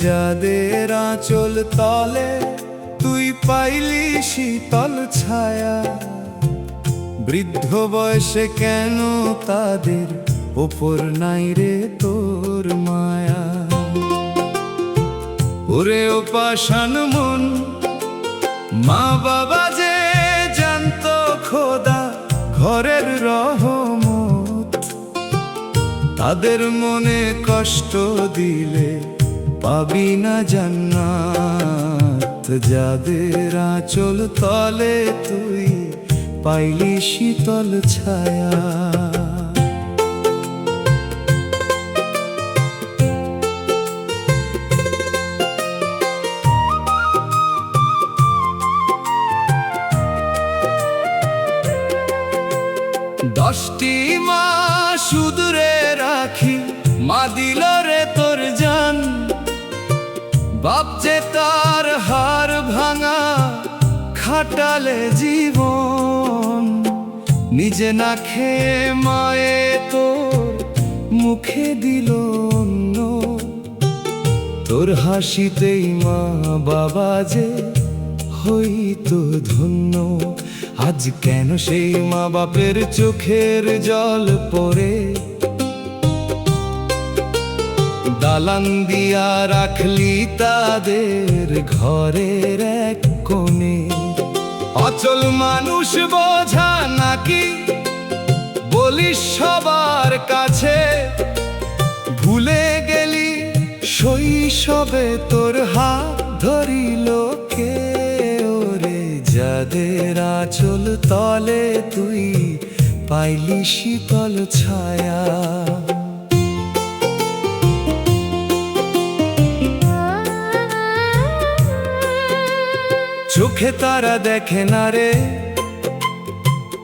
যাদের আঁচল তলে তুই পাইলি শীতল ছায়া, বৃদ্ধ বয়সে কেন তাদের ওপর নাই রে তোর মায়া। ওরে ও পাষাণ মন, মা বাবা যে জানতো খোদা ঘরের রহমত, তাদের মনে কষ্ট দিলে পাবি না জান্নাত। যাদের আঁচল তলে তুই পাইলি শীতল ছায়া। দশটি মাস সুদূরে রাখি মা দিল রে তোর জান, বাপ যে তার হাড় ভাঙা খাটালে জীবন, নিজে না খেয়ে মায়ে তোর মুখে দিল অন্ন। তোর হাসিতেই মা বাবা যে হইতো ধন্য। আজ কেন সেই মা বাপের চোখের জল পড়ে দালান দিয়া রাখলি তাদের ঘরের এক কোণে। অচল মানুষ বোঝা নাকি বলিস সবার কাছে, ভুলে গেলি শৈশবে তোর হাত ধরিল কে। ওরে যাদের আঁচল তলে তুই পাইলি শীতল ছায়া। চোখে তারা দেখে না রে,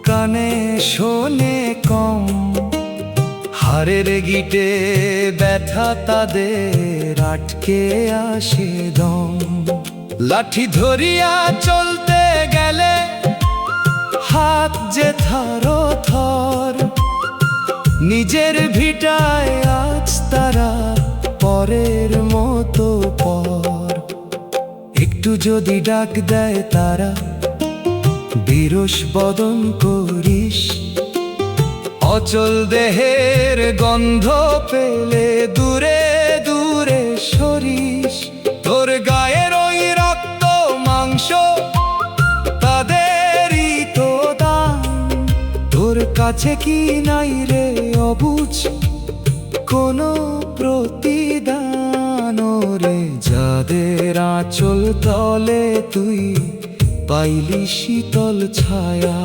কানে শোনে কম, হাড়ের গিটে ব্যথা তাদের আটকে আসে দম। লাঠি ধরিয়া চলতে গেলে হাত যে থর থর, নিজের ভিটায় আজ তারা পরের মতো পর। একটু যদি ডাক দেয় তারা বিরস বদন করিস, অচল দেহের গন্ধ পেলে দূরে দূরে সরিস। তোর গায়ের ওই রক্ত মাংস তাদেরই তো দান, তোর কাছে কি নাই রে অবুঝ কোনো প্রতিদান। রে যাদের আঁচল তলে তুই পাইলি শীতল ছায়া।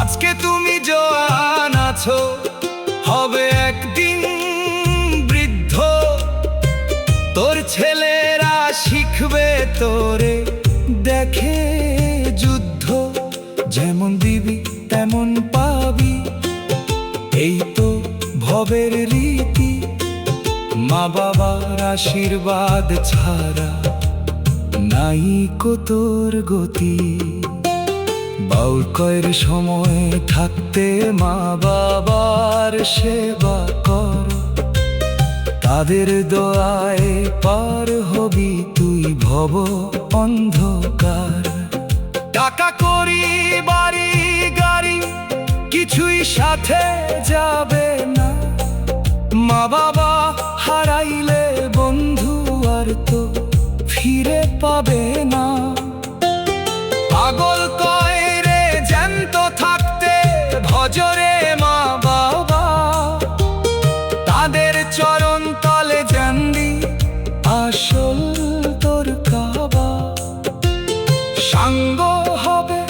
আজকে তুমি জওয়ান আছো, হবে একদিন বৃদ্ধ, তোর ছেলেরা শিখবে তোরে দেখে যুদ্ধ। যেমন দিবি তেমন পাবি, এই তো ভবের রীতি। মা বাবার আশীর্বাদ ছাড়া নাই কো তোর গতি। বাউল কয়ের সময় থাকতে মা বাবার সেবা কর, তাদের দোয়ায় পার হবি তুই ভব অন্ধকার। টাকা করি বাড়ি গাড়ি কিছুই সাথে যাবে না, মা বাবা হারাইলে বন্ধু আর তো ফিরে পাবে না। পাগল কয় রে জ্যান্ত থাকতে ভজরে মা বাবা, তাদের চরণ তলে জানবি আসল তোর কাবা। সাঙ্গ হবে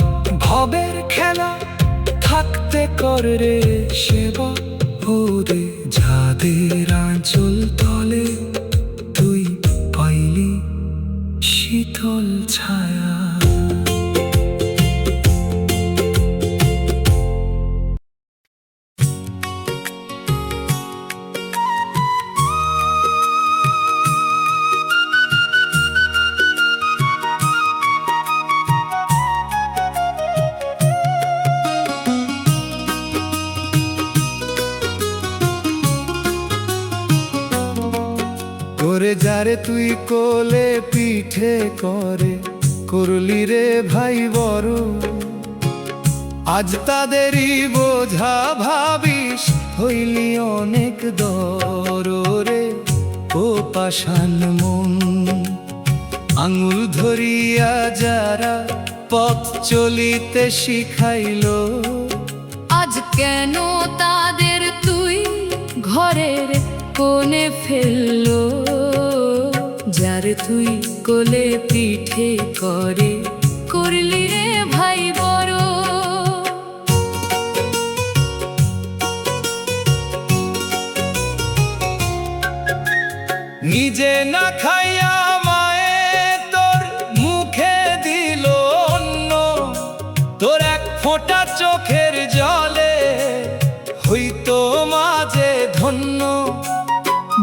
ভবের খেলা, থাকতে কর রে সেবা। ওরে যাদের আঁচল তলে তুই পাইলি শীতল ছায়া। যারে তুই কোলে পিঠে করে করলি রে ভাই বড়, আজ তাদেরই বোঝা ভাবিস হইলি অনেক দরে। ও পাষাণ মন, আঙুল ধরিয়া যারা পথ চলিতে শিখাইল, আজ কেন তাদের তুই ঘরের কোণে ফেললো? যারে তুই কোলে পিঠে করে করলি রে ভাই বড়। নিজে না খাইয়া মায়ে তোর মুখে দিল অন্ন, তোর এক ফোঁটা চোখের জলে হইতো মাঝে ধন্য।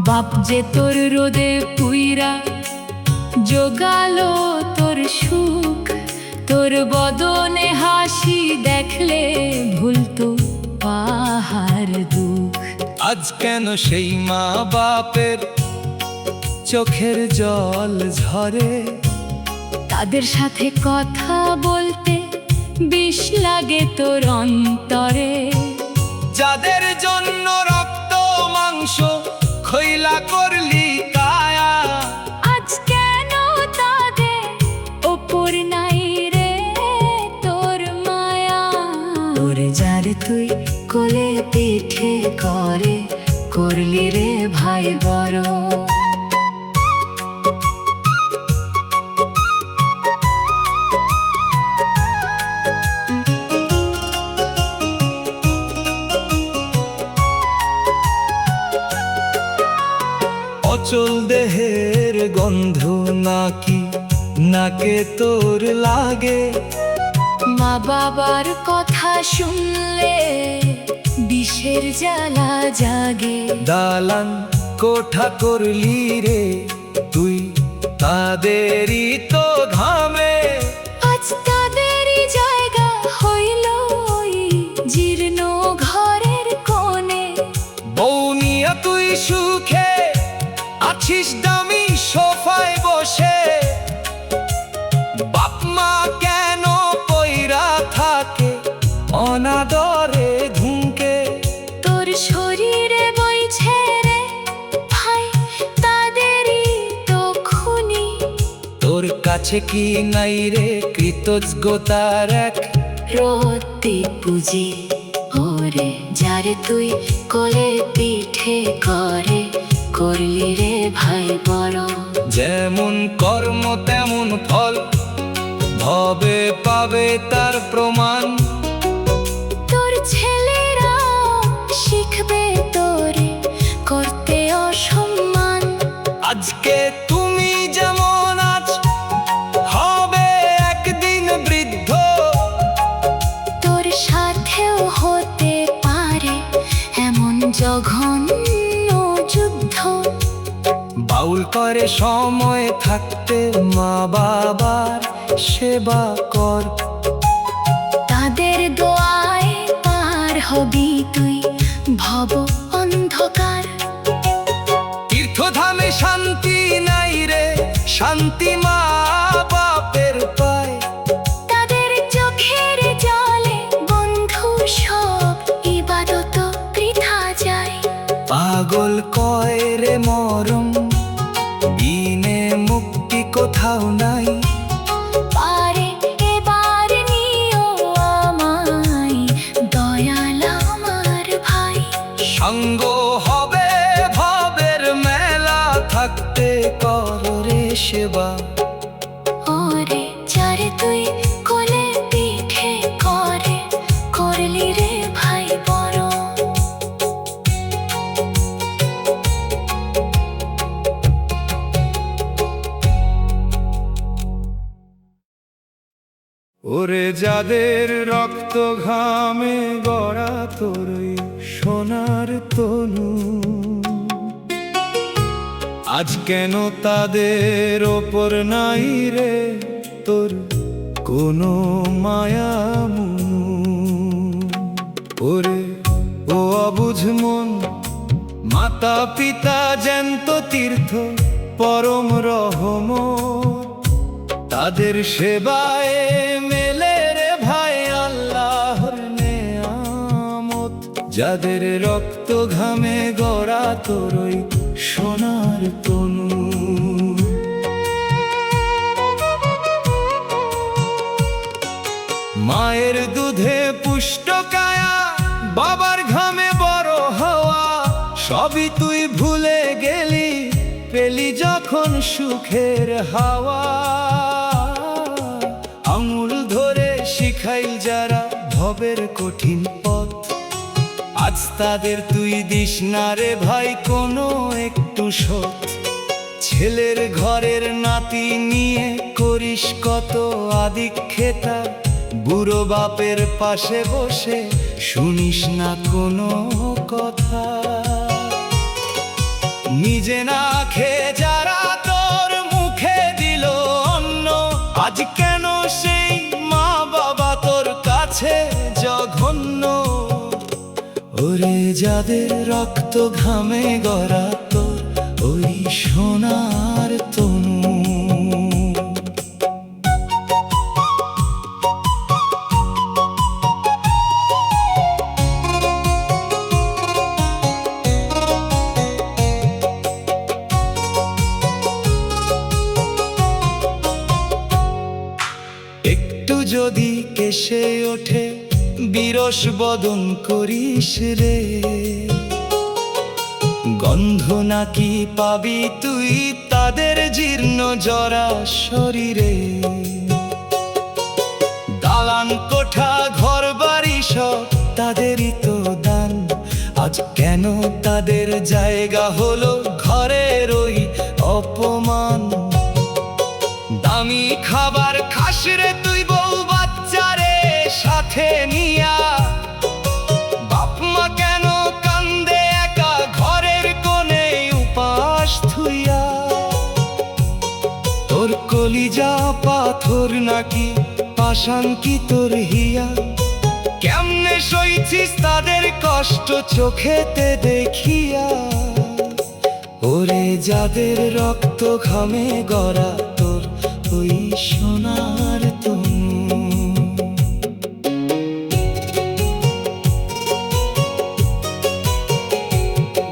বাপ যে তোর রোদে পুইরা জোগালো তোর সুখ, তোর বদনে হাসি দেখলে ভুলতো পাহাড় দুঃখ। আজ কেন সেই মা বাপের চোখের জল ঝরে? তাদের সাথে কথা বলতে বিষ লাগে তোর অন্তরে। যাদের জন্য রক্ত মাংস খৈলা করলি কায়া, আজ কেন তাদের ওপর নাই রে তোর মায়া? ওরে যারে তুই কোলে পিঠে করে করলি রে ভাই বড়। অচল দেহের গন্ধ নাকি নাকে তোর লাগে? মা বাবার কথা শুনলে বিষের জ্বালা জাগে। দালান কোঠা করলি রে তুই তাদেরই তো ঘামে, আজ তাদেরই জায়গা হইল ওই জীর্ণ ঘরের কোণে। বৌনিয়া তুই সুখে আছিস দামি সোফায় বসে, বাপ মা কেন পইরা থাকে অনাদরে ধুঁকে? তোর শরীরে বইছে রে ভাই তাদেরই তো খুনি। তোর কাছে কি নাই রে কৃতজ্ঞতার এক রতি পুঁজি? ওরে যারে তুই কোলে পিঠে করে করলি রে ভাই বড়। যেমন কর্ম তেমন ফল, ভবে পাবে তার প্রমাণ। তোর ছেলেরা শিখবে তোরে করতে অসম্মান। আজকে তুমি যেমন আজ হবে একদিন বৃদ্ধ, তোর সাথেও হতে পারে এমন জঘন্য যুদ্ধ। বাউল করে সময় থাকতে মা বাবার সেবা কর, তাদের দোয়ায় পার হবি তুই ভব অন্ধকার। তীর্থধামে শান্তি নাই রে, শান্তি মা বাপের পায়। তাদের চোখের জলে বন্ধু সব ইবাদত বৃথা যায়। পাগল কয় রে মরম, বিনে মুক্তি কোথাও নাই। পারে এবার নিও আমায় দয়াল আমার ভাই। সঙ্গ হবে ভবের মেলা থাকতে কর রে সেবা। ওরে যারে তুই কোলে পিঠে করে করলি রে ভাই বড়। ওরে যাদের রক্ত ঘামে গড়া তোর সোনার তনু, আজ কেন তাদের ওপর নাই রে তোর কোনো মায়া মনু? ওরে ও অবুঝ মন, মাতা পিতা জ্যান্ত তীর্থ পরম রহমত। তাদের সেবায় মেলে রে ভাই আল্লাহর নেয়ামত। যাদের রক্ত ঘামে গড়া তোর ওই সোনার তনু, মায়ের দুধে পুষ্ট কায়া, বাবার ঘামে বড় হওয়া, সবই তুই ভুলে গেলি পেলি যখন সুখের হাওয়া। আঙুল ধরে শিখাইল যারা ভবের কঠিন পথ, আজ তাদের তুই দিস না রে ভাই কোনো একটু শোধ। ছেলের ঘরের নাতি নিয়ে করিস কত আদিক্ষেতা, বুড়ো বাপের পাশে বসে শুনিস না কোনো কথা। নিজে না খেয়ে যারা তোর মুখে দিল অন্ন, আজ কেন সেই মা বাবা তোর কাছে জঘন্য। ওরে যাদের রক্ত ঘামে গড়া তোর ওই সোনার তনু, একটু যদি কেশে ওঠে বিরস বদন করিস রে, গন্ধ নাকি পাবি তুই তাদের জীর্ণ জরা শরীরে। দালান কোঠা ঘর বাড়ি সব তাদেরই তো দান, আজ কেন তাদের জায়গা হলো ঘরের ওই অপমান। দামি খাবার খাস রে তুই বউ বাচ্চারে সাথে নিয়া, বাপ মা কেন কান্দে একা ঘরের কোণে উপাস থুইয়া। তোর কলিজা পাথর নাকি পাষাণ কি তোর হিয়া, কেমনে সইছিস তাদের কষ্ট চোখেতে দেখিয়া। ওরে যাদের রক্ত ঘামে গড়া তোর ওই সোনার তনু,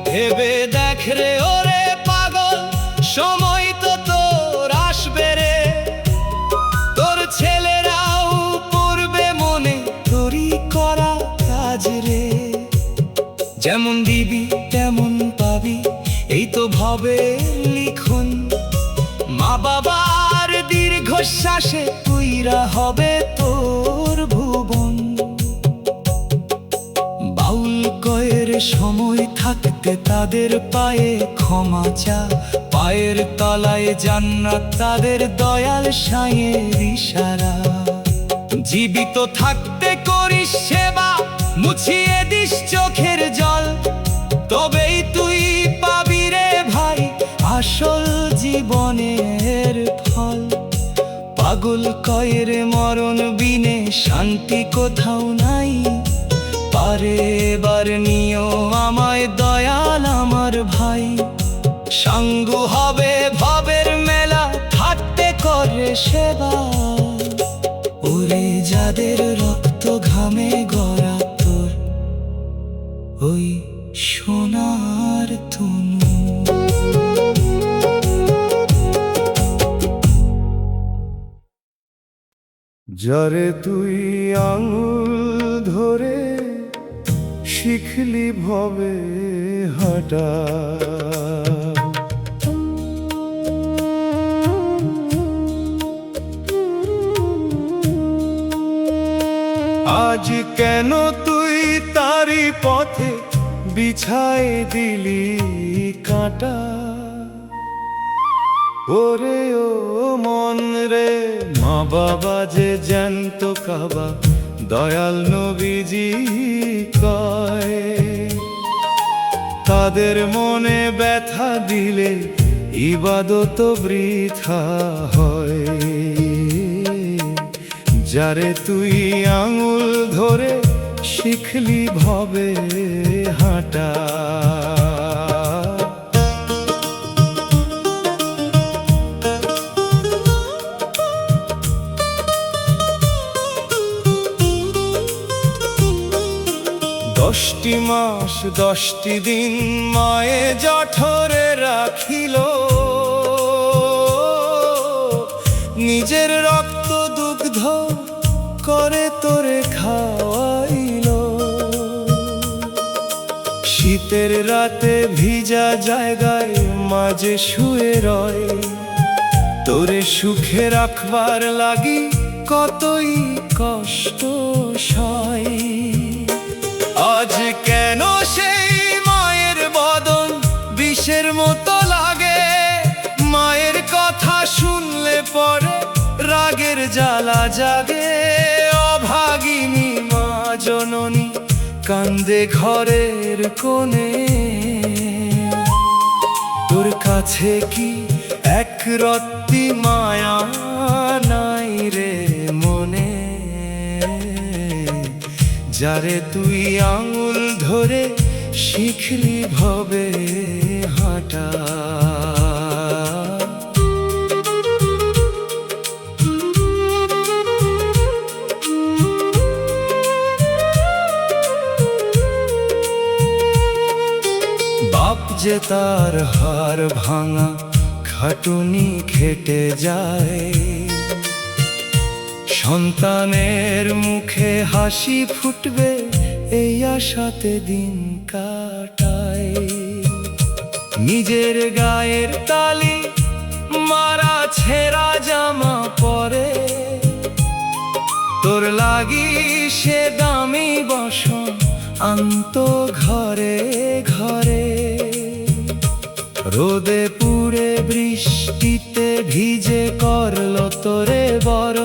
ভেবে দেখ রে ওরে পাগল, সময় তো তোর আসবে রে। তোর ছেলেরাও পড়বে মনে তোরই করা কাজ রে। যেমন দিবি তেমন পাবি, এই তো ভাবে লিখন। মা বাবার দীর্ঘশ্বাসে তুইরা হবে তোর ভুবন। বাউল কয়ের সময় থাকতে তাদের পায়ে ক্ষমা চা, পায়ের তলায় জান্নাত তাদের দয়াল সাঁয়ের ইশারা। জীবিত থাকতে করিস সেবা, মুছিয়ে দিস চোখের জল, তবেই তুই পাবি রে ভাই আসল জীবনের ফল। পাগল কয়ের মরণ বিনে শান্তি কোথাও নাই, পারে এবার নিও আমায় দয়াল আমার ভাই। সাঙ্গু হবে ভবের মেলা থাকতে করে সেবা, ওরে যাদের রক্ত ঘামে গড়া তোর ওই সোনার তনু। যারে তুই আঙুল ধরে শিখলি ভবে হাঁটা, আজ কেন তুই তারি পথে বিছাই দিলি কাঁটা। ওরে ও মন রে, মা বাবা যে জ্যান্ত কাবা দয়াল নবীজি কয়, তাদের মনে ব্যথা দিলে ইবাদত বৃথা হয়। যারে তুই আঙুল ধরে শিখলি ভবে হাঁটা। 10টি মাস 10টি দিন মায়ে জঠরে রাখিল, নিজের রক্ত দুগ্ধ করে তোরে খাওয়াইল। শীতের রাতে ভিজা জায়গায় মাঝে শুয়ে রয়, তোরে সুখে রাখবার লাগি কতই কষ্ট সয়। আজ কেন সেই মায়ের বদন বিষের মতো লাগে, মায়ের কথা শুনলে পরে রাগের জ্বালা জাগে। অভাগিনী মা জননী কান্দে ঘরের কোণে, তোর কাছে কি এক রত্তি মায়া নাই রে মনে, যারে তুই আঙুল ধরে শিখলি ভবে হাঁটা। বাপ যে তার হাড় ভাঙা খাটুনি খেটে যায়, সন্তানের মুখে হাসি ফুটবে এই আশাতে দিন কাটায়। নিজের গায়ের তালি মারা ছেঁড়া জামা পরে, তোর লাগি সে দামি বসন আনত ঘরে ঘরে। রোদে পুড়ে বৃষ্টিতে ভিজে করলো তোরে বড়,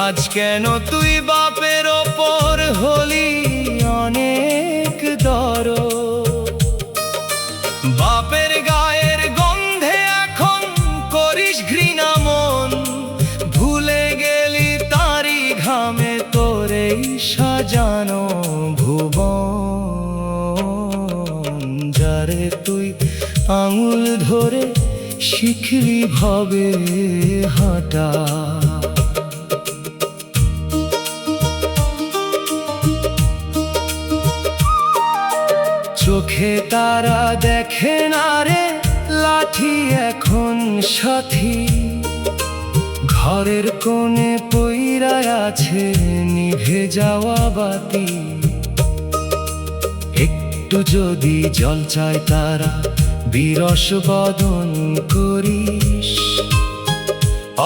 আজ কেন তুই বাপের ওপর হলি অনেক দরদ। বাপের গায়ের গন্ধে এখন করিস ঘৃণা মন, ভুলে গেলি তারি ঘামে তোরেই সাজানো ভুবন, যারে তুই আঙুল ধরে শিখলি ভবে হাঁটা। চোখে তারা দেখে না রে লাঠি এখন সাথী, ঘরের কোণে পইরা আছে নিভে যাওয়া বাতি। একটু যদি জল চায় তারা বিরস বদন করিস,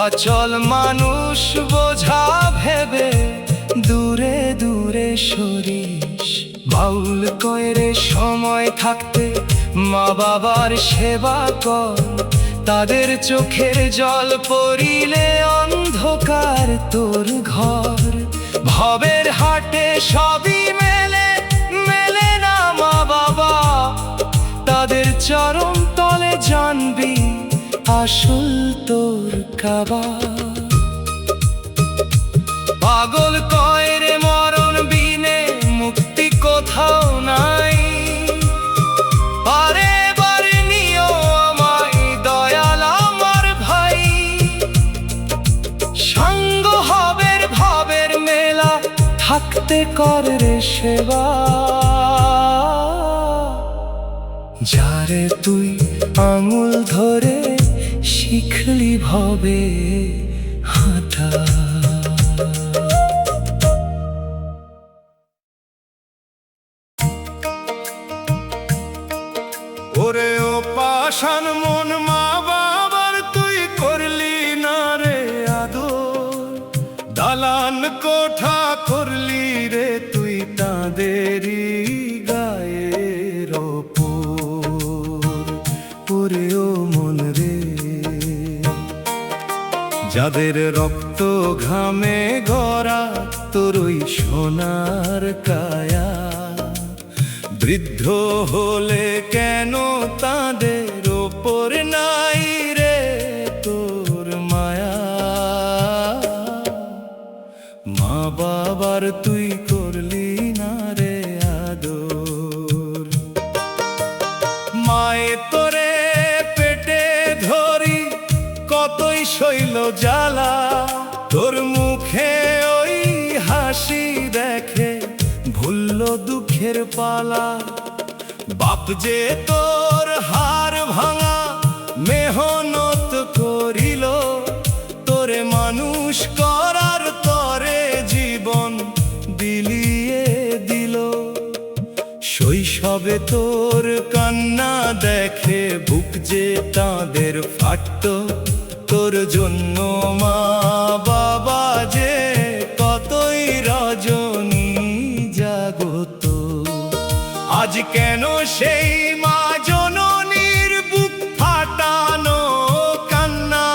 অচল মানুষ বোঝা ভেবে দূরে দূরে সরিস। বাউল কয়রে সময় থাকতে মা বাবার সেবা কর, তাদের চোখের জল পড়িলে অন্ধকার তোর ঘর। ভবের হাটে সবই মেলে মেলে না মা বাবা, তাদের চরণ তলে জানবি আসল তোর কাবা। পাগল কয়রে মরণ বিনে মুক্তি কোথাও নাই, আরে বারে নিও আমায় দয়াল আমার ভাই। সঙ্গ হবের ভবের মেলা থাকতে কর রে সেবা, যারে তুই আঙুল ধরে শিখলি ভবে হাঁটা। ওরে ও পাষাণ মন মা বাবার তুই করলি না রে আদর, দালান কোঠা করলি রে তুই তাঁদেরই গায়ের ওপর। ওরে ও মন রে, যাদের রক্ত ঘামে গড়া তোর ওই সোনার কায়া, বৃদ্ধ হলে কেন তাদের ওপর নাই রে তোর মায়া। মা বাবার তুই করলি না রে আদর, মায়ে তোরে পেটে ধরি কতই সইল জ্বালা, তোর মুখে ওই হাসি দেখে খুলল দুঃখের পালা। বাপ যে তোর হাড় ভাঙা মেহনত করিল, তোরে মানুষ করার তরে জীবন বিলিয়ে দিল। শৈশবে তোর কান্না দেখে বুক যে তাদের ফাটত, তোর জন্য মা বাবা যে কতই রজনী জাগত। আজ কেন সেই মা জননীর বুক ফাটানো কান্না,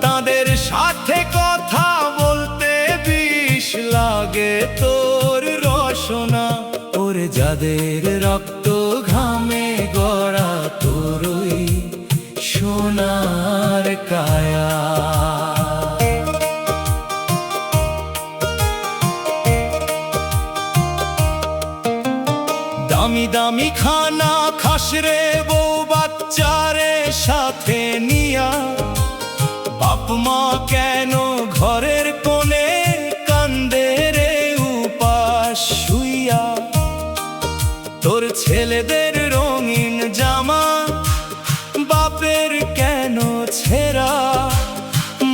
তাদের সাথে কথা বলতে বিষ লাগে তোর রসনা। ওরে যাদের রক্ত ঘামে গড়া তোরই সোনার কায়া। দামি দামি খানা খাস রে বউ বাচ্চারে সাথে নিয়া, বাপ মা কেন ঘরের কোণে কান্দে রে উপাস শুইয়া। তোর ছেলেদের রঙিন জামা বাপের কেন ছেঁড়া,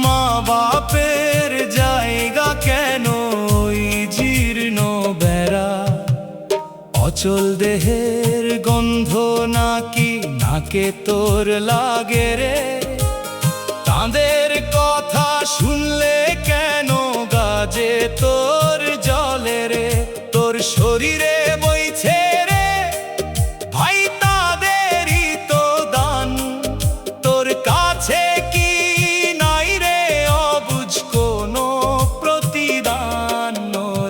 মা বাপের জায়গা কেন ওই জীর্ণ বেড়া। অচল দেহের গন্ধ নাকি নাকে তোর লাগে রে, তাদের কথা শুনলে কেন গাজে তোর জলে রে। তোর শরীরে বইছে রে ভাই তাদেরই তো দান, তোর কাছে কি নাই রে অবুঝ কোনো প্রতিদান।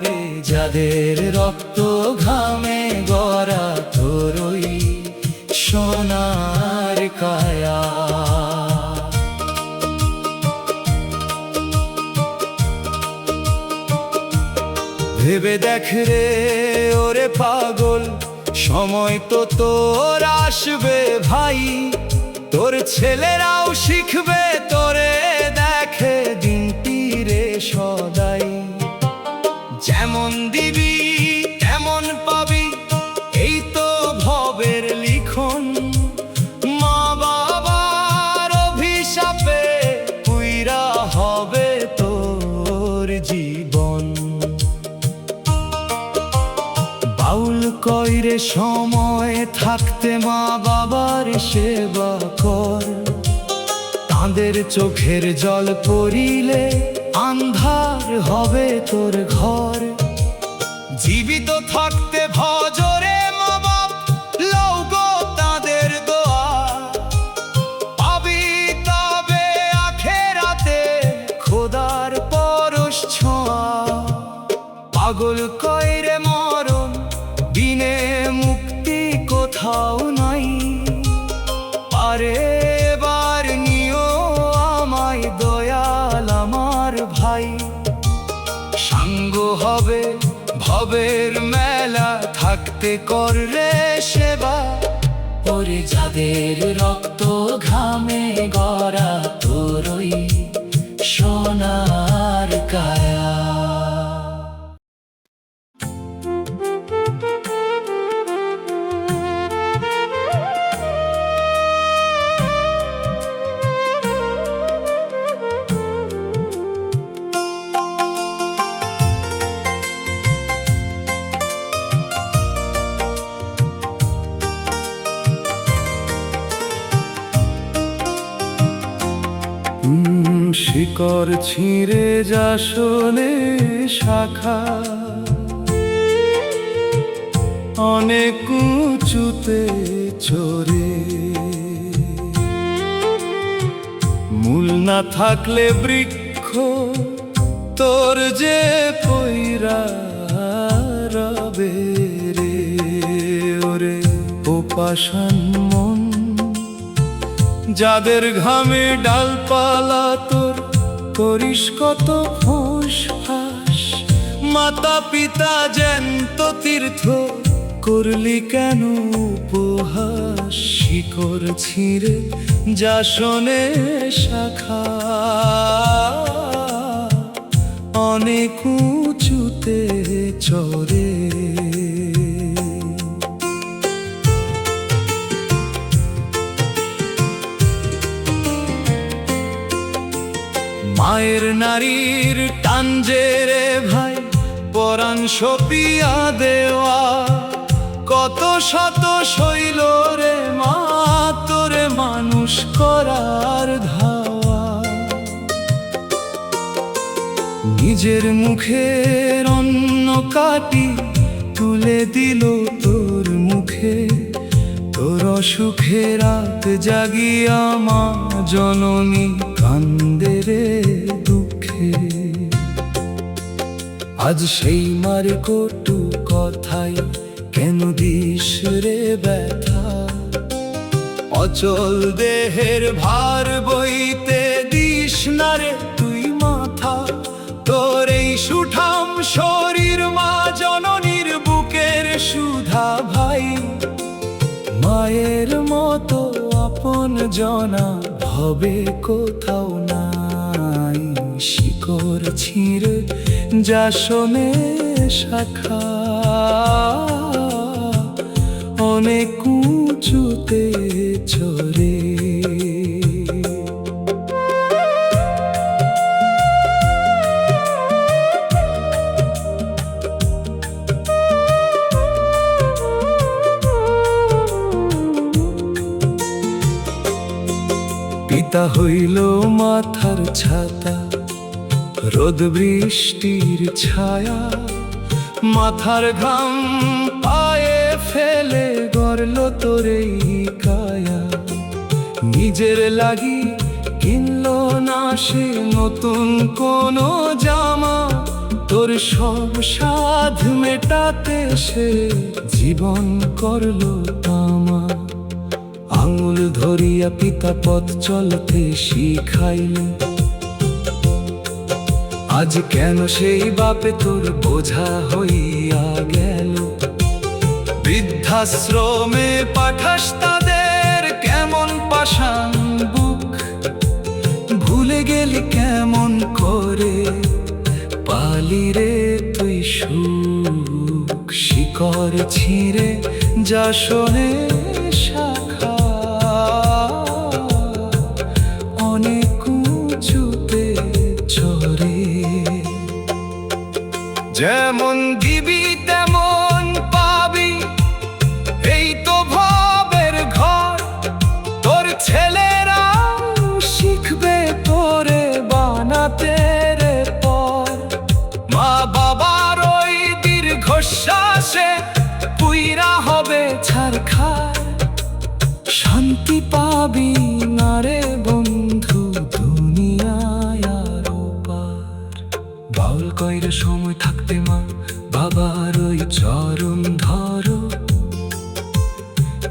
রে যাদের রক্ত ঘামে গড়া তোরই সোনার কায়া। ভেবে দেখ রে ওরে পাগল, সময় তো তোর আসবে ভাই, তোর ছেলেরাও শিখবে তোরে দেখে দিনটি রে সদাই। যেমন দিবি তেমন পাবি, এই তো ভবের লিখন। মা বাবার অভিশাপে পুইরা হবে তোর জীবন। বাউল কইরে সময় থাকতে মা বাবার সেবা কর, তাদের চোখের জল পড়িলে আন্ধার হবে তোর ঘর। জীবিত থাকতে ভজরে মা বাপ লৌগো তাদের দোয়া, পাবি তবে আখেরাতে খোদার পরশ ছোঁয়া। পাগল কইরে মরণ বিনে মুক্তি কোথাও নাই, পারে এবার নিও আমায় দয়াল আমার ভাই। সাঙ্গ হবে ভবের মেলা থাকতে কর রে সেবা, ওরে যাদের রক্ত ঘামে গড়া তোরই সোনার কায়া। শিকড় ছিঁড়ে যাসনে শাখা, অনেক উঁচুতে চড়ে। মূল না থাকলে বৃক্ষ তোর যে পইরা রবে রে। ওরে ও পাষাণ মন, যাদের ঘামে ডালপালা তোর করিস কত ফোঁস ফাঁস। মাতা পিতা জ্যান্ত তীর্থ করলি কেন উপহাস। শিকড় ছিঁড়ে যাসনে শাখা, অনেক উঁচুতে চড়ে। পরাণ সপিয়া দেওয়া কত শত শৈল রে মা তোরে মানুষ করার ধাওয়া। নিজের মুখের অন্ন কাটি তুলে দিল তোর মুখে, তোর অসুখে রাত জাগিয়া মা জননী কান্দে রে দুঃখে। আজ সেই মার কটু কথাই কেন দিস রে ব্যথা, অচল দেহের ভার বইতে দিস না রে তুই মাথা। তোর এই সুঠাম শরীর মা জননীর বুকের সুধা ভাই, মায়ের মতো আপন জনা ভবে কোথাও নাই। শিকড় ছিঁড়ে যা শোনে শাখা অনেক উঁচুতে চড়ে। পিতা হইল মাথার ছাতা, রোদ বৃষ্টির ছায়া, মাথার ঘাম পায়ে ফেলে গড়ল তোর এই কায়া। নিজের লাগি কিনলো না সে নতুন কোনো জামা, তোর সব সাধ মেটাতে সে জীবন করলো তামা। আঙুল ধরিয়া পিতা পথ চলতে শিখাইল, আজ কেন সেই বাপে তোর বোঝা হইয়া গেল। বৃদ্ধাশ্রমে পাঠাস তাদের কেমন পাষাণ বুক, ভুলে গেলি কেমন করে পালি রে তুই সুখ। শিকড় ছিঁড়ে যা শোনে শাখা অনেক উঁচুতে চড়ে। যেমন দিবি তেমন পাবি, এই তো ভাবের ঘর। তোর ছেলেরাও শিখবে তোরে বানাতে রে পর। মা বাবার ওই দীর্ঘশ্বাসে পুইরা হবে ছারখার। শান্তি পাবি না রে বন্ধু দুনিয়ায় আরো পার। বাউল কইরে সময় থাকতে মা বাবার ওই চরণ ধরো,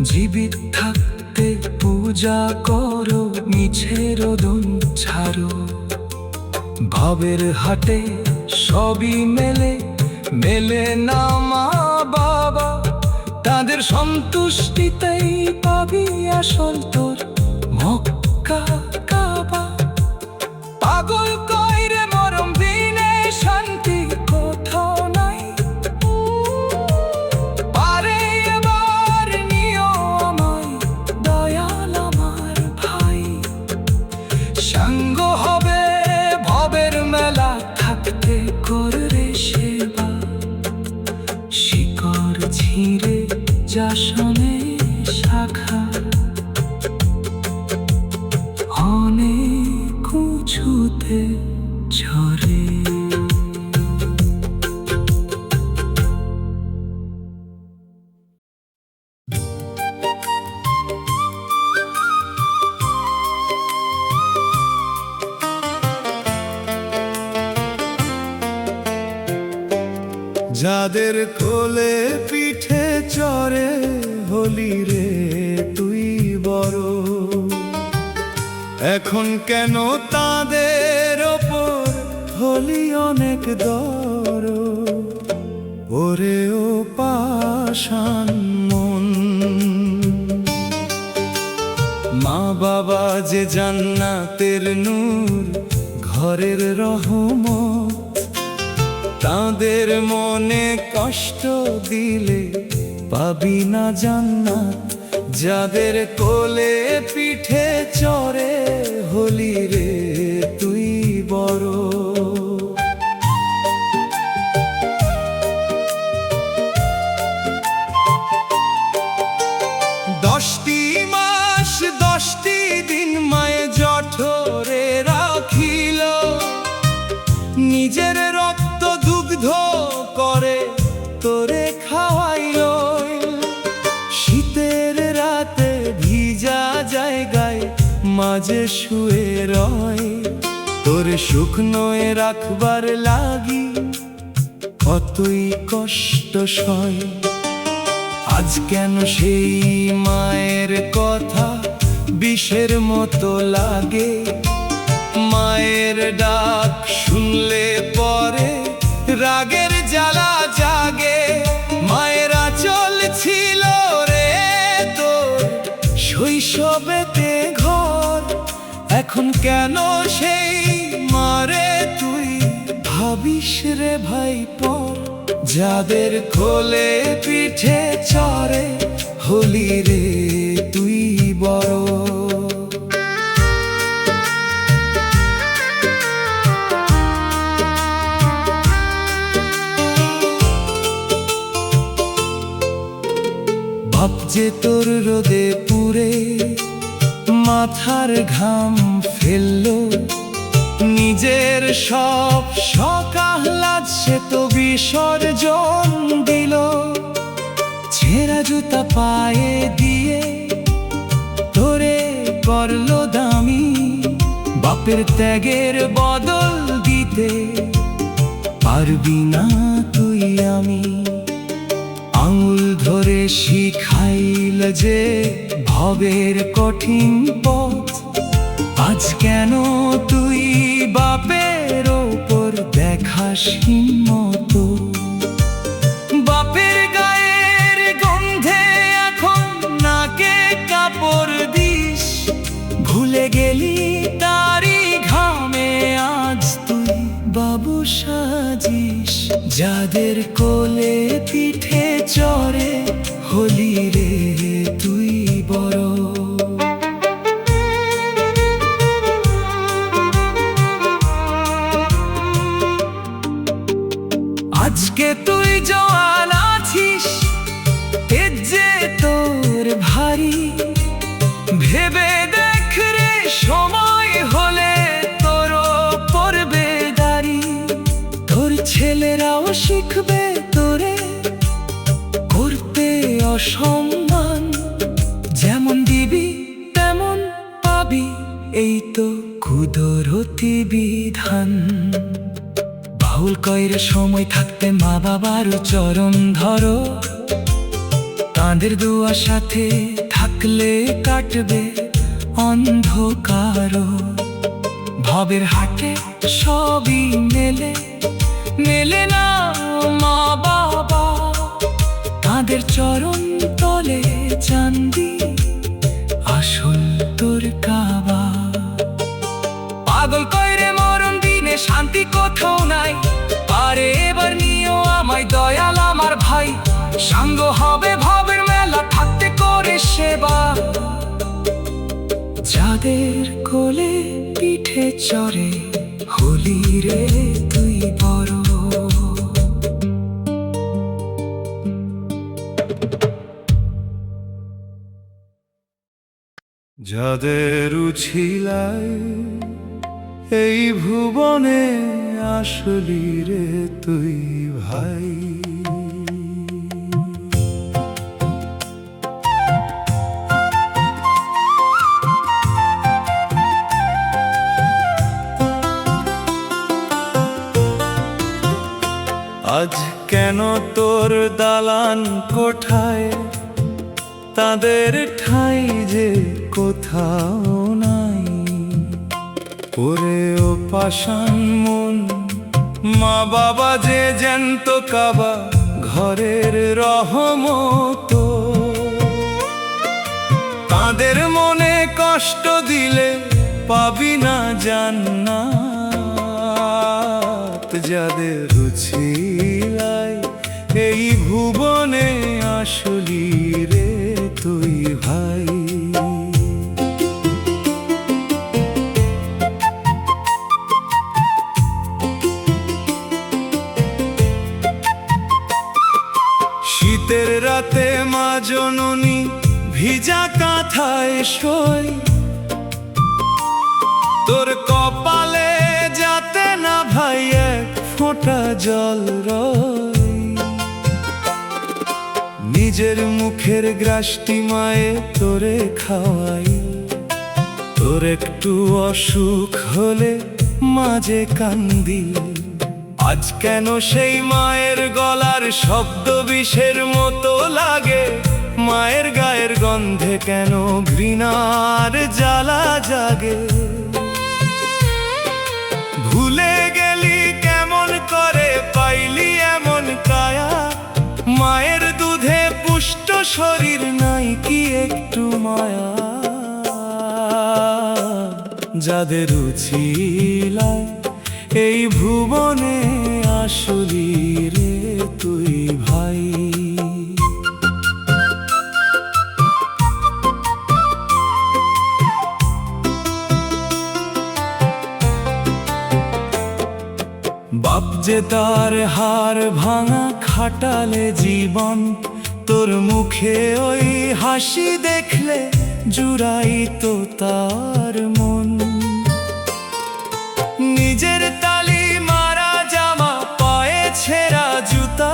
জীবিত থাকতে পূজা করো মিছে রোদন ছাড়ো। ভাবের হাটে সবই মেলে, মেলে না মা বাবা, তাদের সন্তুষ্টিতেই পাবি আসল তোর মক্কা কাবা। পাগল কইরে মরম দিনে শান্তি কোথাও নাই, পারে এবার নিও আমায় দয়াল আমার ভাই। সাঙ্গ হবে ভবের মেলা থাকতে কররে সেবা, শিকড় ছিঁড়ে যা শোনে শাখা অনেক উঁচুতে ঝরে। যাদের কোলে পিঠে চড়ে হলি রে তুই বড়, এখন কেন তাদের ওপর হলি অনেক দর। ওরে ও পাষাণ মন, মা বাবা যে জান্নাতের নূর ঘরের রহমত, তাদের মনে কষ্ট দিলে পাবি না জান্নাত। যাদের কোলে পিঠে চড়ে হলি রে তুই বড়। তোরে খাওয়াইলো। শীতের রাতে ভিজা জায়গায় মাঝে শুয়ে রয়, তোরে শুকনোয় রাখবার লাগি কতই কষ্ট সয়। আজ কেন সেই মায়ের কথা বিষের মতো লাগে, মায়ের ডাক শুনলে পরে রাগের জ্বালা জাগে। মায়ের আঁচল ছিল রে তোর শৈশবেতে ঘর, এখন কেন সেই মারে তুই ভাবিস রে ভাই পর। যাদের কোলে পিঠে চড়ে হলি রে তুই বড়। বাপ যে তোর রোদে পুড়ে মাথার ঘাম ফেললো, নিজের সব শখ আহ্লাদ সে তো বিসর্জন দিল। ছেঁড়া জুতা পায়ে দিয়ে তোরে করলো দামি, বাপের ত্যাগের বদল দিতে পারবি না তুই আমি। আঙুল ধরে শিখাইল যে ভবের কঠিন পথ, আজ কেন তুই বাপের ওপর দেখাস হিম্মত। বাপের গায়ের গন্ধে এখন নাকে কাপড় দিস, ভুলে গেলি তারি ঘামে আজ তুই বাবু সাজিস। যাদের কোলে পিঠে চড়ে হলি রে তুই বড়। আজকে তুই জওয়ান আছিস, তেজ যে তোর ভারী, ভেবে দেখ রে সময় হলে তোর পড়বে দাড়ি। তোর ছেলেরাও শিখবে তোরে করতে অসম্মান, যেমন দিবি তেমন পাবি এই তো কুদরতি বিধান। বাউল কইরে সময় থাকতে মা বাবার চরণ ধরো, তাঁদের দুয়া সাথে থাকলে কাটবে অন্ধকার। ভবের হাটে সবই মেলে, মেলে না মা বাবা, তাঁদের চরণ তলে চান্দি আসল তোর কাবা। পাগল কইরে মরণ দিনে শান্তি কোথাও নাই, পারে এবার নিও আমায় দয়াল আমার ভাই। সাঙ্গ হবে ভবের মেলা থাকতে করে সেবা, যাদের কোলে পিঠে চড়ে হলি রে তুই বড়। যাদের উছিলায় এই ভুবনে আসলি রে তুই ভাই। আজ কেন তোর দালান কোঠায় তাদের ঠাই যে কোথাও নাই। ওরে ও পাষাণ মন, মা বাবা যে জ্যান্ত কাবা ঘরের রহমত। তাদের মনে কষ্ট দিলে পাবি না জান্নাত। যাদের উছিলায় এই ভুবনে আসলি রে তুই ভাই। শীতের রাতে মা জননী ভিজা কাঁথায় শোয়, তোর কপালে যাতে না ভাই এক ফোঁটা জল রয়। নিজের মুখের গ্রাসটি মায়ে তোরে খাওয়াই। তোর একটু অসুখ হলে মাঝে কান্দি। আজ কেন সেই মায়ের গলার শব্দ বিষের মতো লাগে? মায়ের গায়ের গন্ধে কেন ঘৃণার জ্বালা জাগে? ভুলে গেলি কেমন করে, পাইলি এমন কায়া? মায়ের দুধে পুষ্ট শরীর, নাই কি একটু মায়া? যাদের উছিলায় এই ভুবনে আসলি রে তুই ভাই। বাপ যে তার হাড় ভাঙা খাটালে জীবন, তোর মুখে ওই হাসি দেখলে জুড়াই তো তার মন। নিজের তালি মারা জামা, পায়ে ছেঁড়া জুতা,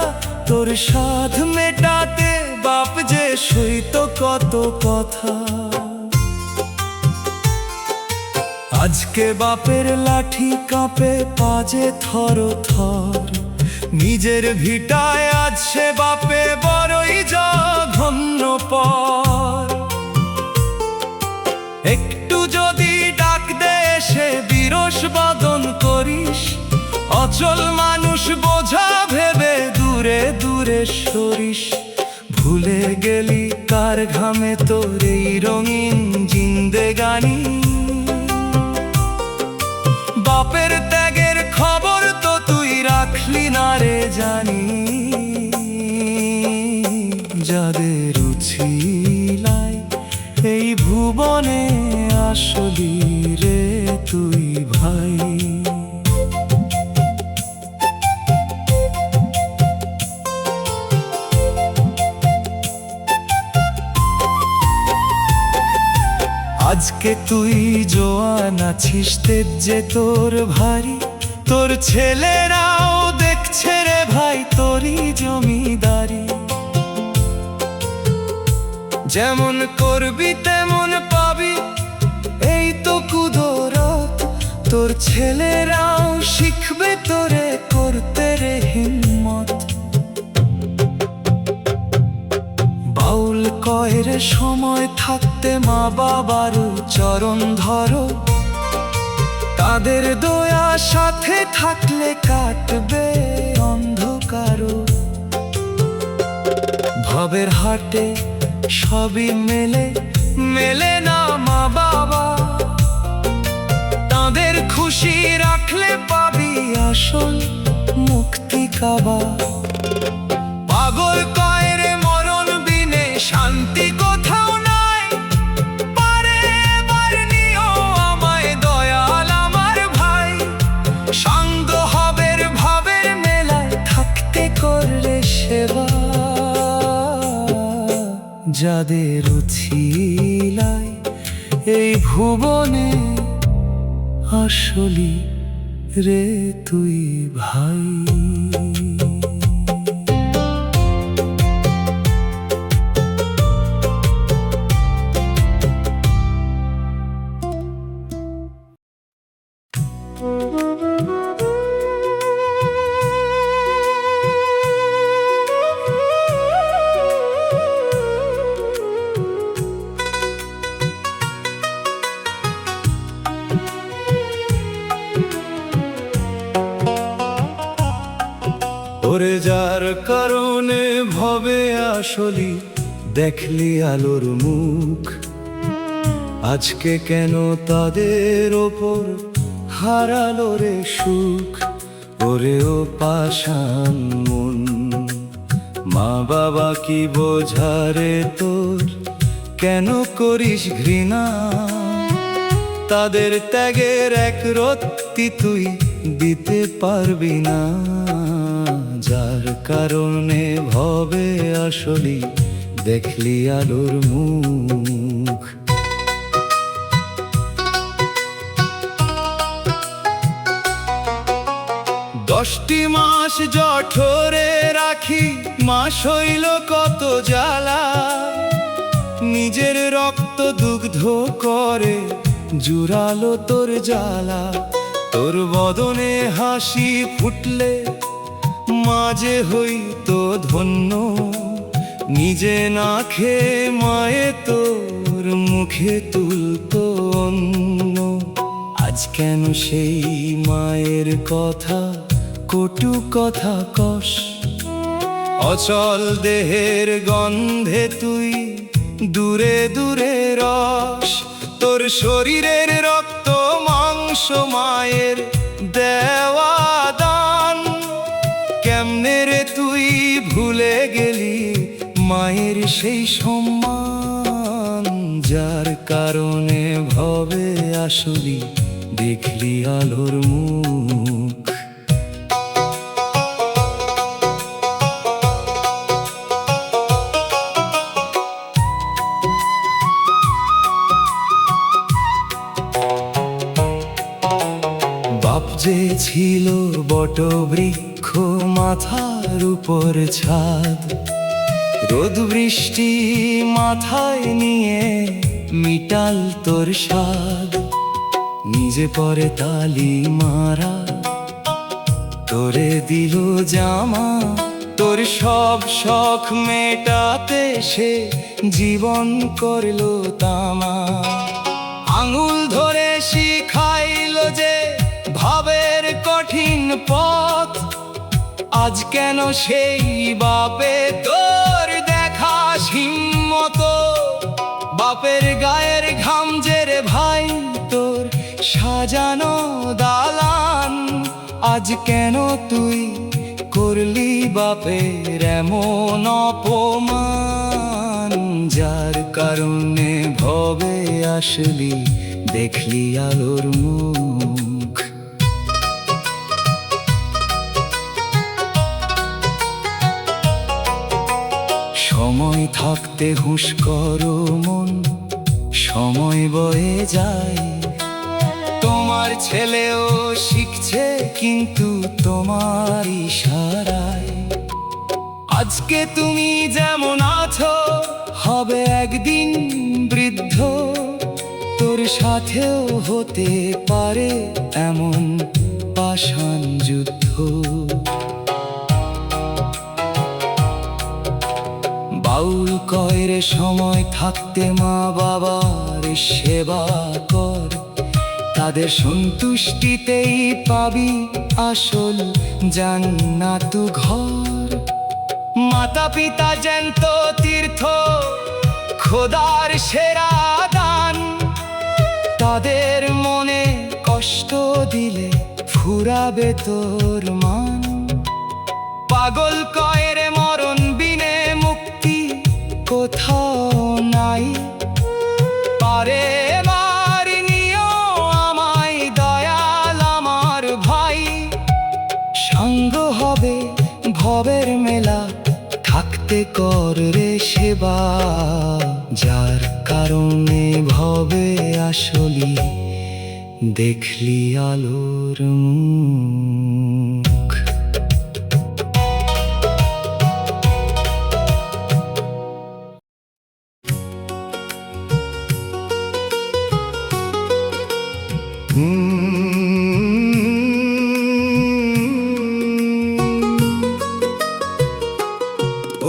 তোর সাধ মেটাতে বাপ যে সইত কত কথা। আজকে বাপের লাঠি কাঁপে পাজে থর থর, নিজের ভিটায় আজ সে বাপে বড়ই জঘন্য পর। একটু যদি ডাক দে এসে বিরস বদন করিস, অচল মানুষ বোঝা ভেবে দূরে দূরে সরিস। ভুলে গেলি কার ঘামে তোর এই রঙিন জিন্দেগানি? বাপের ত্যাগের খবর তো তুই রাখলি না রে জানি। যাদের উছিলায় এই ভুবনে আসলি রে তুই ভাই। আজকে তুই জোয়ান আছিস, তেজ যে তোর ভারী। তোর ছেলেরাও দেখছে রে ভাই তোরই জমিদারি। যেমন করবি তেমন পাবি, এই তো কুদরত। তোর ছেলেরাও শিখবে তোরে করতে রে হিম্মত। বাউল কয়ের সময় থাকতে মা বাবার চরণ ধরো, তাদের দয়া সাথে থাকলে কাটবে অন্ধকার। ভবের হাটে সবই মেলে, মেলে না মা বাবা। তাদের খুশি রাখলে পাবি আসল মুক্তি কাবা। পাগল কয়ের মরণ বিনে শান্তি কোথাও নাই। পারে এবার নিও আমায় দয়াল আমার ভাই। সাঙ্গ হবের ভাবের মেলায় থাকতে করলে সেবা। যাদের উছিলায় এই ভুবনে আসলি রে তুই ভাই। ওরে যার কারণে ভবে আসলি দেখলি আলোর মুখ, আজকে কেন তাদের ওপর হারালো রে সুখ। ওরে ও পাষাণ মন, মা বাবা কি বোঝারে তোর, কেন করিস ঘৃণা? তাদের ত্যাগের এক রত্তি তুই দিতে পারবি না। যার কারণে ভবে আসলি দেখলি আলোর মুখ। 10টি মাস জঠরে রাখি দেখি মা শৈল কত জ্বালা, নিজের রক্ত দুগ্ধ করে জুড়ালো তোর জ্বালা। তোর বদনে হাসি ফুটলে মাঝে হইতো ধন্য, নিজে না খেয়ে মায়ে তোর মুখে তুলতো অন্ন। আজ কেন সেই মায়ের কথা কটু কথা কস, অচল দেহের গন্ধে তুই দূরে দূরে রস। তোর শরীরের রক্ত মাংস মায়ের দেওয়া দান, কেমনে রে তুই ভুলে গেলি মায়ের সেই সম্মান, যার কারণে ভবে আসলি দেখলি আলোর মুখ। বাপ যে ছিল বটবৃক্ষ মাথার উপর ছাদ, রোদ বৃষ্টি মাথায় নিয়ে মিটাল তোর স্বাদ। নিজে পরে তালি মারা তোরে দিল জামা, তোর সব শখ মেটাতে সে জীবন করলো তামা। আঙুল ধরে শিখাইলো যে ভাবের কঠিন পথ, আজ কেন সেই বাপে তোর দেখাস হিম্মত। বাপের গায়ের ঘাম যে রে ভাই তোর সাজানো দালান, আজ কেন তুই করলি বাপের এমন অপমান, যার কারণে ভবে আসলি দেখলি আলোর মুখ। সময় থাকতে হুঁশ করো মন, সময় বয়ে যায়। তোমার ছেলেও শিখছে কিন্তু তোমার ইশারায়। আজকে তুমি যেমন আছো হবে একদিন বৃদ্ধ, তোর সাথেও হতে পারে এমন পাষাণ যুদ্ধ। বাউল কয়রে সময় থাকতে মা বাবার সেবা কর, তাদের সন্তুষ্টিতেই পাবি আসল জান্নাত ঘর। মাতা পিতা জ্যান্ত তীর্থ খোদার সেরা দান, তাদের মনে কষ্ট দিলে ফুরাবে তোর মান। পাগল কয়রে মরণ বিনে মুক্তি কোথাও নাই, পারে মারি নিও আমায় দয়াল আমার ভাই। সঙ্গ হবে ভবের মেলা থাকতে কর রে সেবা, যার কারণে ভবে আসলি দেখলি আলোর মুখ।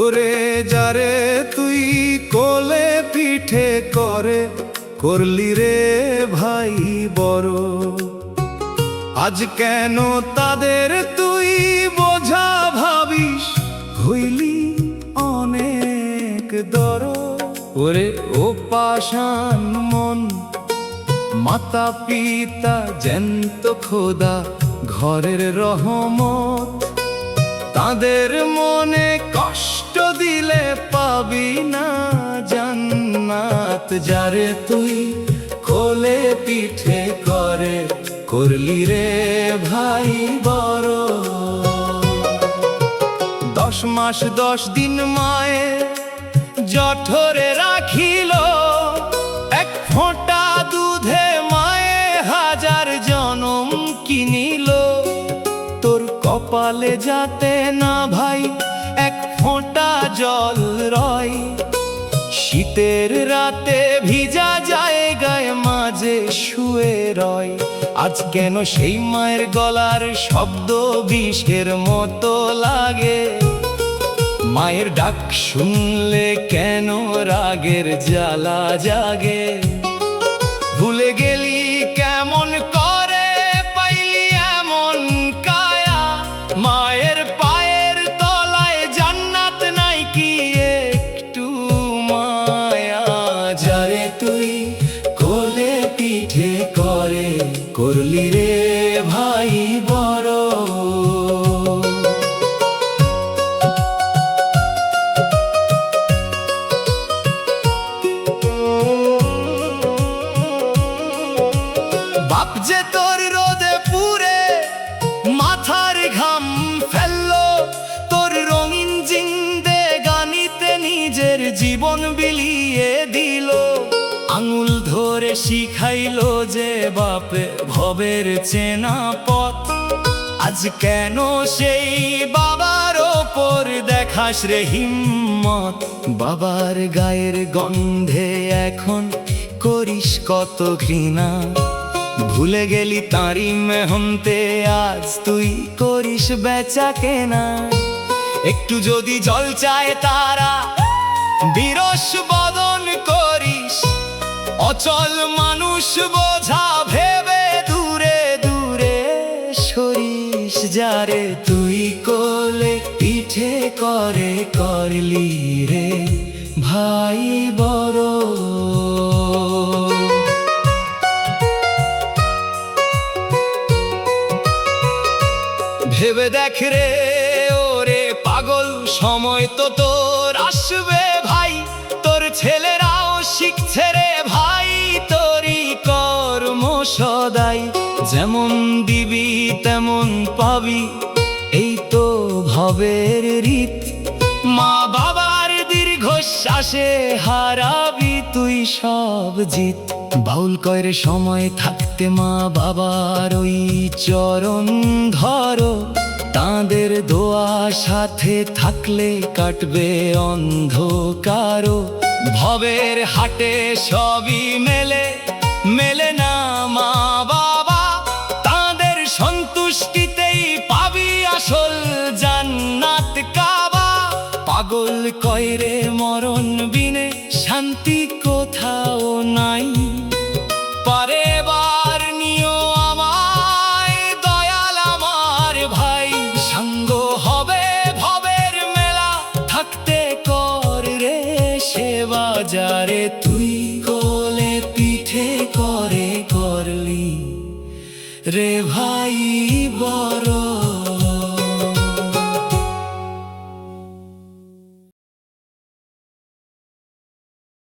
ওরে যারে তুই কোলে পিঠে করে করলি রে ভাই বড়, আজ কেন তাদের তুই বোঝা ভাবিস হইলি অনেক দর। ওরে ও পাষাণ মন, মাতা পিতা জ্যান্ত খোদা ঘরের রহমত, তাদের মনে কষ্ট দিলে পাবি না জান্নাত। যারে তুই কোলে পিঠে করে করলি রে ভাই বড়, 10 মাস 10 দিন মায়ে জঠরে রাখিল, এক ফোঁটা দুধে মায়ে হাজার জনম কিনিল। তোর কপালে যাতে না ভাই এক জল রয়। শীতের রাতে ভিজা জায়গায় মাঝে শুয়ে রয়। আজ কেন সেই মায়ের গলার শব্দ বিষের মতো লাগে? মায়ের ডাক শুনলে কেন রাগের জ্বালা জাগে? ভুলে গেলি কেমন করে, পাইলি এমন কায়া? মায়ের পায়ের তলায় জান্নাত নাই কি একটু মায়া? যারে তুই কোলে পিঠে করে, করলি রে ভাই বড়। বাপ যে তোর রোদে পুরে মাথার ঘাম ফেললো, তোর রঙিন জিন্দেগানিতে নিজের জীবন বিলিয়ে দিল। আঙুল ধরে শিখাইলো যে বাপে ভবের চেনা পথ। আজ কেন সেই বাবার ওপর দেখাস রে হিম্মত? বাবার গায়ের গন্ধে এখন করিস কত ঘৃণা। ভুলে গেলি তাঁরই মেহনতে আজ তুই করিস বেচা কেনা। একটু যদি জল চায় তারা বিরস বদন করিস, অচল মানুষ বোঝা ভেবে দূরে দূরে সরিস। যারে তুই কোলে পিঠে করে, করলি রে ভাই বড়। ভেবে দেখ রে ওরে পাগল, সময় তো তোর আসবে ভাই। তোর ছেলেরাও শিখছে রে ভাই তোরই কর্ম সদাই। যেমন দিবি তেমন পাবি, এই তো ভবের রীত। মা বাবার দীর্ঘশ্বাসে হারাবি তুই সব জিত। বাউল কয়ের সময় থাকতে মা বাবার ওই চরণ ধরো। তাঁদের দোয়া সাথে থাকলে কাটবে অন্ধকারও। ভবের হাটে সবই মেলে, মেলে না মা বাবা। তাঁদের সন্তুষ্টিতেই পাবি আসল জান্নাত কাবা। পাগল কয়রে মরণ বিনে শান্তি কোথাও নাই। পারে বার নিও আমায় দয়াল আমার ভাই। সাঙ্গ হবে ভবের মেলা, থাকতে কর রে সেবা। যারে তুই কোলে পিঠে করে, করলি রে ভাই বড়।